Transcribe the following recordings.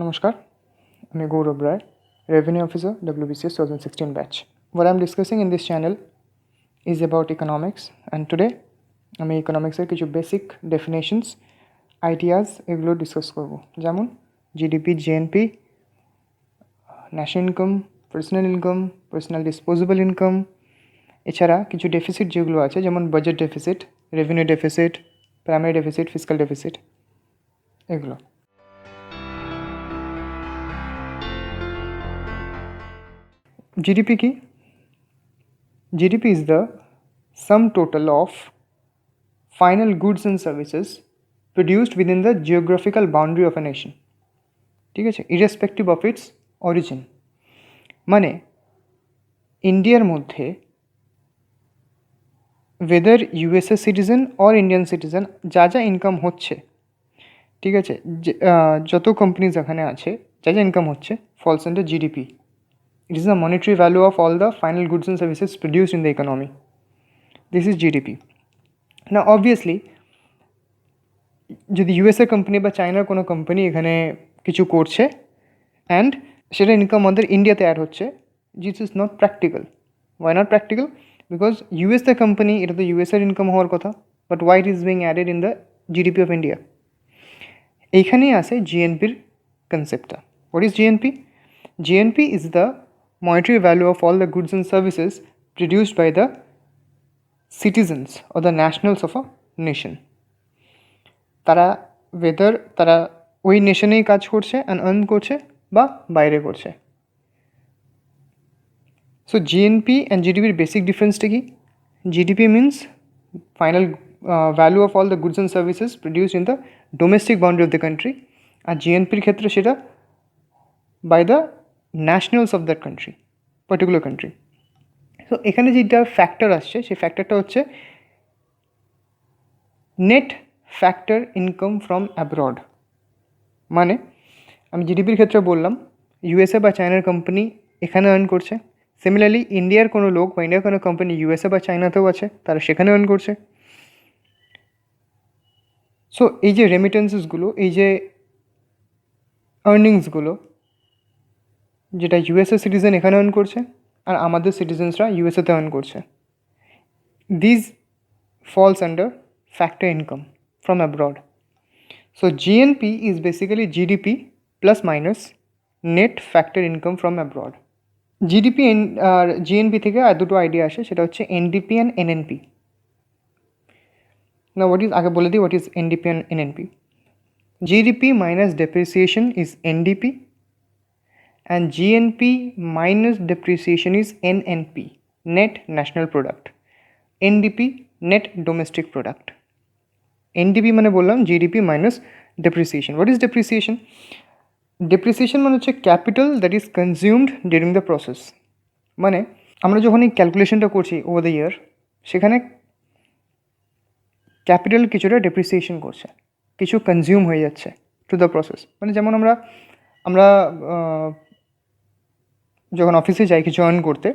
Namaskar, I'm Gourab, Revenue Officer, WBCS 2016 batch. What I'm discussing in this channel is about economics, and today আমি ইকোনমিক্সের কিছু basic definitions ideas এগুলো discuss করব, যেমন GDP, GNP, national income, personal disposable income, এছাড়া কিছু deficit যেগুলো আছে যেমন budget deficit, revenue deficit, primary deficit, fiscal deficit, এগুলো। GDP কি? GDP is the sum total of final goods and services produced within the geographical boundary of a nation. ঠিক আছে, irrespective of its origin. মানে ইন্ডিয়ার মধ্যে whether USA citizen or Indian citizen যা যা income হচ্ছে, ঠিক আছে, যত কোম্পানিজ এখানে আছে যা যা ইনকাম হচ্ছে falls under GDP. It is the monetary value of all the final goods and services produced in the economy. This is GDP. Now obviously যদি ইউএসএ কোম্পানি বা চায়নার কোনো কোম্পানি এখানে কিছু করছে অ্যান্ড সেটা ইনকাম আমাদের ইন্ডিয়াতে অ্যাড হচ্ছে, this is not practical. Why not practical? Because USA company, এটা তো ইউএসএর ইনকাম হওয়ার কথা, but why it is being added in the GDP of India. এইখানেই আসে জিএনপির কনসেপ্টটা। What is GNP? GNP is the monetary value of all the goods and services produced by the citizens or the nationals of a nation. তারা weather তারা ওই নেশনেই কাজ করছে and earn করছে বা বাইরে করছে। সো জিএনপি অ্যান্ড জিডিপির বেসিক ডিফারেন্সটা কি? GDP means final value of all the goods and services produced in the domestic boundary of the country, আর জিএনপির ক্ষেত্রে সেটা by the nationals of that country, particular country. So এখানে যেটা factor আসছে সেই ফ্যাক্টরটা হচ্ছে net factor income from abroad. মানে আমি জিডিপির ক্ষেত্রে বললাম ইউএসএ বা চায়নার কোম্পানি এখানে আর্ন করছে, সিমিলারলি ইন্ডিয়ার কোনো লোক বা ইন্ডিয়ার কোনো কোম্পানি ইউএসএ বা চায়নাতেও আছে, তারা সেখানে আর্ন করছে। সো এই যে রেমিটেন্সেসগুলো, এই যে আর্নিংসগুলো, যেটা ইউএসএ সিটিজেন এখানে আর্ন করছে আর আমাদের সিটিজেন্সরা ইউএসএতে আর্ন করছে, this falls under factor income from abroad. So GNP is basically GDP plus minus net factor income from abroad. GDP আর জিএনপি থেকে আর দুটো আইডিয়া আসে, সেটা হচ্ছে এনডিপি অ্যান্ড এনএনপি। না হোয়াট ইজ, আগে বলে দিই what is NDP and NNP. GDP minus depreciation is NDP and GNP minus depreciation is NNP, net national product. NDP, net domestic product. NDP মানে বললাম GDP minus depreciation. What is depreciation? Depreciation মানে হচ্ছে capital that is consumed during the process. মানে আমরা যখন এই ক্যালকুলেশনটা করছি over the year, সেখানে ক্যাপিটাল কিছুটা ডেপ্রিসিয়েশন করছে, কিছু কনজিউম হয়ে যাচ্ছে টু দ্য প্রসেস। মানে যেমন আমরা যখন অফিসে যাই কিছু আর্ন করতে,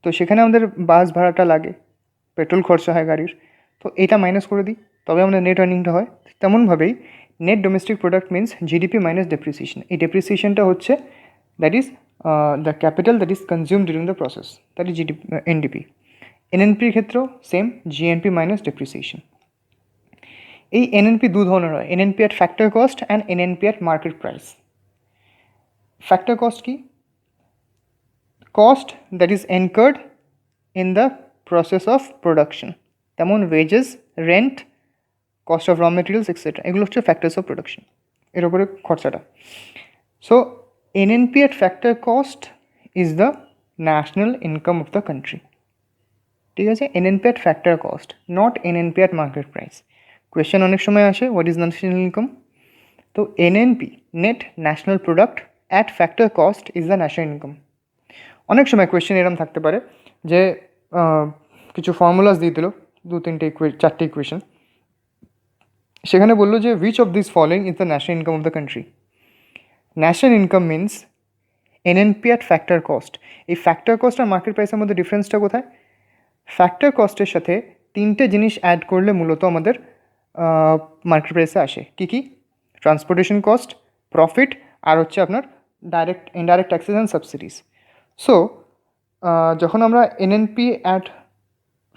তো সেখানে আমাদের বাস ভাড়াটা লাগে, পেট্রোল খরচা হয় গাড়ির, তো এটা মাইনাস করে দিই তবে আমাদের নেট আর্নিংটা হয়। তেমনভাবেই net domestic product means GDP minus depreciation. এই ডেপ্রিসিয়েশনটা হচ্ছে that is the capital that is consume during the process, that is GDP NDP. এনএনপির ক্ষেত্রেও সেম, জিএনপি মাইনাস ডেপ্রিসিয়েশন। এই এনএনপি দু ধরনের হয়, NNP at factor cost and NNP at market price. Factor cost কি? cost that is incurred in the process of production, যেমন wages, rent, cost of raw materials, etc. এগুলো হচ্ছে factors of production, এর উপরে খরচাটা। So NNP at factor cost is the national income of the country, ঠিক আছে? NNP at factor cost, not NNP at market price. Question অনেক সময় আসে what is national income? তো NNP, net national product at factor cost is the national income. অনেক সময় question এরকম থাকতে পারে যে কিছু ফর্মুলাস দিয়ে দিল, চারটে ইকুয়েশন, সেখানে বললো যে which of this following is the national income of the country. National income means NNP at factor cost. এই ফ্যাক্টর কস্ট আর মার্কেট প্রাইসের মধ্যে ডিফারেন্সটা কোথায়? ফ্যাক্টর কস্টের সাথে তিনটে জিনিস অ্যাড করলে মূলত আমাদের মার্কেট প্রাইসে আসে। কী কী? ট্রান্সপোর্টেশন কস্ট, প্রফিট আর হচ্ছে আপনার indirect taxes and subsidies. So যখন আমরা NNP at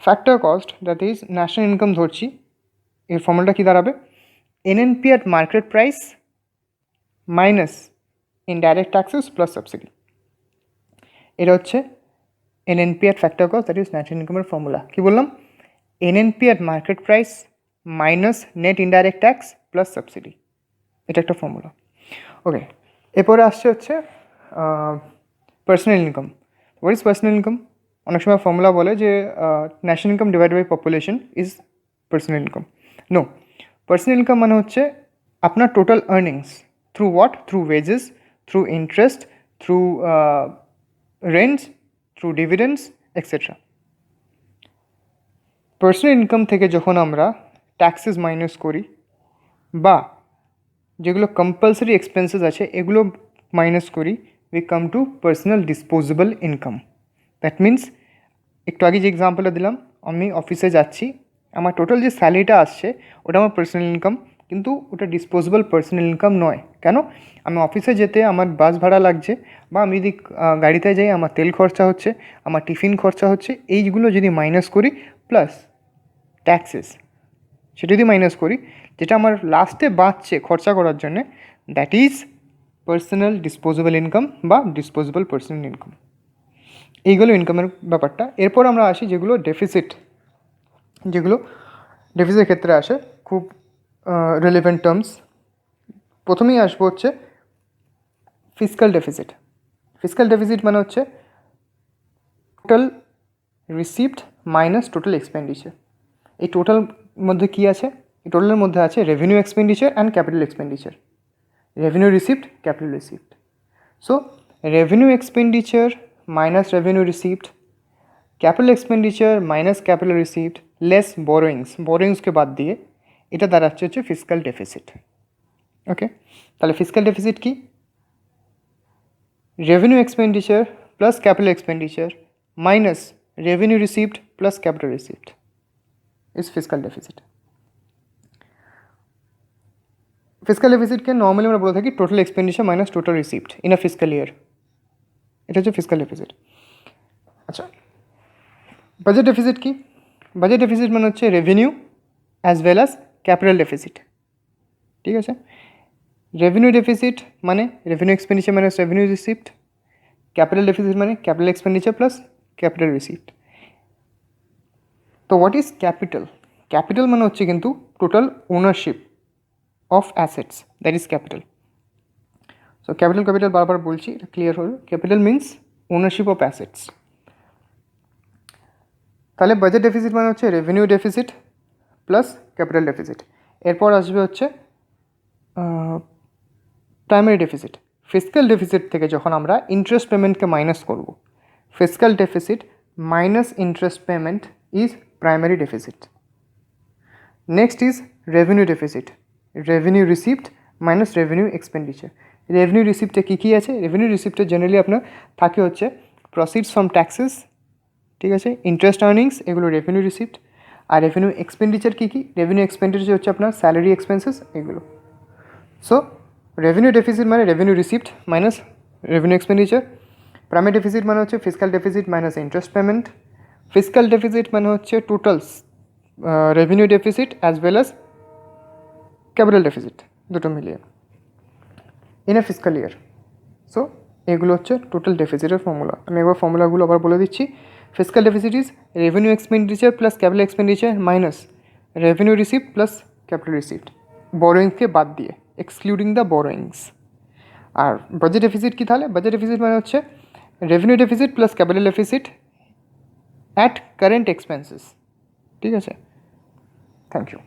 factor cost that is national income ধরছি, এর ফর্মুলাটা কী দাঁড়াবে? NNP at market price minus indirect taxes plus subsidy. এটা হচ্ছে NNP at factor cost that is national ইনকামের ফর্মুলা। কী বললাম? NNP at market price minus net indirect tax plus subsidy, এটা একটা ফর্মুলা। ওকে, এরপরে আসছে হচ্ছে personal income. What is personal income? অনেক সময় ফর্মুলা বলে যে national income divide by population is personal income. No, personal income মানে হচ্ছে আপনার total earnings through what? Through wages, through interest, through rents, through dividends etcetera. Personal income থেকে যখন আমরা ট্যাক্সেস মাইনাস করি বা যেগুলো কম্পালসারি এক্সপেন্সেস আছে এগুলো মাইনাস করি, we come to personal disposable income. That means একটু আগে যে এক্সাম্পলটা দিলাম, আমি অফিসে যাচ্ছি, আমার টোটাল যে স্যালারিটা আসছে ওটা আমার পার্সোনাল ইনকাম, কিন্তু ওটা ডিসপোজেবল পার্সোনাল ইনকাম নয়। কেন? আমি অফিসে যেতে আমার বাস ভাড়া লাগছে, বা আমি যদি গাড়িতে যাই আমার তেল খরচা হচ্ছে, আমার টিফিন খরচা হচ্ছে, এইগুলো যদি মাইনাস করি প্লাস ট্যাক্সেস সেটা যদি মাইনাস করি, যেটা আমার লাস্টে বাঁচছে খরচা করার জন্যে, that is personal disposable income বা ডিসপোজেবল পার্সোনাল ইনকাম। এইগুলো ইনকামের ব্যাপারটা। এরপর আমরা আসি যেগুলো ডেফিসিট, যেগুলো ডেফিসিটের ক্ষেত্রে আসে, খুব রিলেভেন্ট টার্মস। প্রথমেই আসবো হচ্ছে ফিসকাল ডেফিসিট। ফিসকাল ডেফিসিট মানে হচ্ছে total receipt minus total expenditure. এই টোটাল মধ্যে কী আছে? এই টোটালের মধ্যে আছে revenue expenditure and capital expenditure. Revenue receipt, capital receipt. So revenue expenditure minus revenue receipt, capital expenditure minus capital receipt, less বোরোয়িংসকে বাদ দিয়ে এটা দাঁড়াচ্ছে হচ্ছে ফিসকাল ডেফিসিট। ওকে, তাহলে ফিসকাল ডেফিসিট কি? Revenue expenditure plus capital expenditure minus revenue receipt plus capital receipt is fiscal deficit. Fiscal ডেফিসিটকে normally আমরা বলে থাকি total expenditure minus total receipt in a fiscal year. এটা হচ্ছে ফিসকাল ডেফিসিট। আচ্ছা, budget deficit কি? Budget deficit মানে হচ্ছে revenue as well as capital deficit. ঠিক আছে, রেভিনিউ ডেফিসিট মানে revenue expenditure minus revenue receipt, capital deficit মানে capital expenditure plus capital receipt. তো হোয়াট ইজ ক্যাপিটাল? ক্যাপিটাল মানে হচ্ছে কিন্তু total ownership of assets, that is capital. So capital বারবার বলছি, এটা ক্লিয়ার হলো। Capital means ownership of assets. তাহলে বাজেট ডেফিসিট মানে হচ্ছে revenue deficit plus capital deficit. এরপর আসবে হচ্ছে প্রাইমারি ডেফিসিট। ফিসকাল ডেফিসিট থেকে যখন আমরা ইন্টারেস্ট পেমেন্টকে মাইনাস করব, fiscal deficit minus interest payment is primary deficit. Next is revenue deficit, revenue receipt minus revenue expenditure. Revenue রিসিপ্টে কী কী আছে? রেভিনিউ রিসিপ্টে জেনারেলি আপনার থাকে হচ্ছে প্রসিডস ফ্রম ট্যাক্সেস, ঠিক আছে, ইন্টারেস্ট আর্নিংস, এগুলো রেভিনিউ রিসিপ্ট। আর রেভিনিউ এক্সপেন্ডিচার কী কী? রেভিনিউ এক্সপেন্ডিচার হচ্ছে আপনার স্যালারি এক্সপেন্সেস, এগুলো। সো রেভিনিউ ডেফিসিট মানে revenue receipt minus revenue expenditure. Primary deficit মানে হচ্ছে fiscal deficit minus interest payment. Fiscal deficit মানে হচ্ছে totals revenue deficit as well as capital deficit, দুটো মিলিয়ে in a fiscal year. So এগুলো হচ্ছে টোটাল ডেফিসিটের ফর্মুলা। আমি একবার ফর্মুলাগুলো আবার বলে দিচ্ছি। Fiscal deficit is revenue expenditure plus capital expenditure minus revenue receipt plus capital receipt, বোরোয়িংসকে বাদ দিয়ে, এক্সক্লুডিং দ্য বোরোয়িংস। আর বাজেট ডেফিসিট কী? তাহলে বাজেট ডেফিসিট মানে হচ্ছে revenue deficit plus capital deficit at current expenses. ঠিক আছে, থ্যাংক ইউ।